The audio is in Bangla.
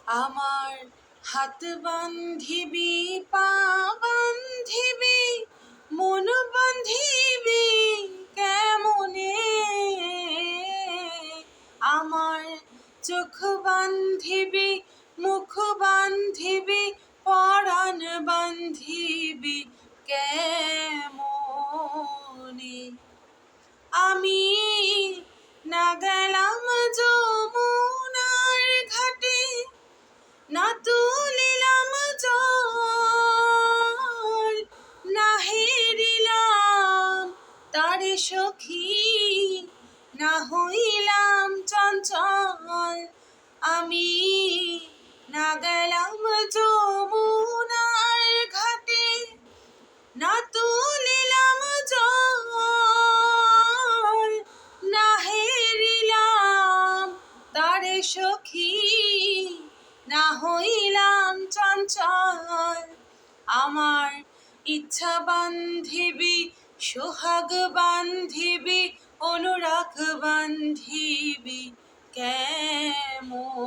আমার হাত বান্ধিবি, পা বান্ধিবি, মন বান্ধিবি কেমনে? আমার চোখ বান্ধিবি, মুখ বান্ধিবি, পরাণ বান্ধিবি কেমনে? আমি না গেলাম যমুনার ঘাটে, না তুলিলাম জল, না হেরিলাম তারে সখী, না হইলাম চঞ্চল। আমি না গেলাম যমুনার ঘাটে, না তুলিলাম জল, না হেরিলাম তারে সখী, না হইলাম চঞ্চল। আমার ইচ্ছা বান্ধিবি, সোহাগ বান্ধিবি, অনুরাগ বান্ধিবি কেমনে?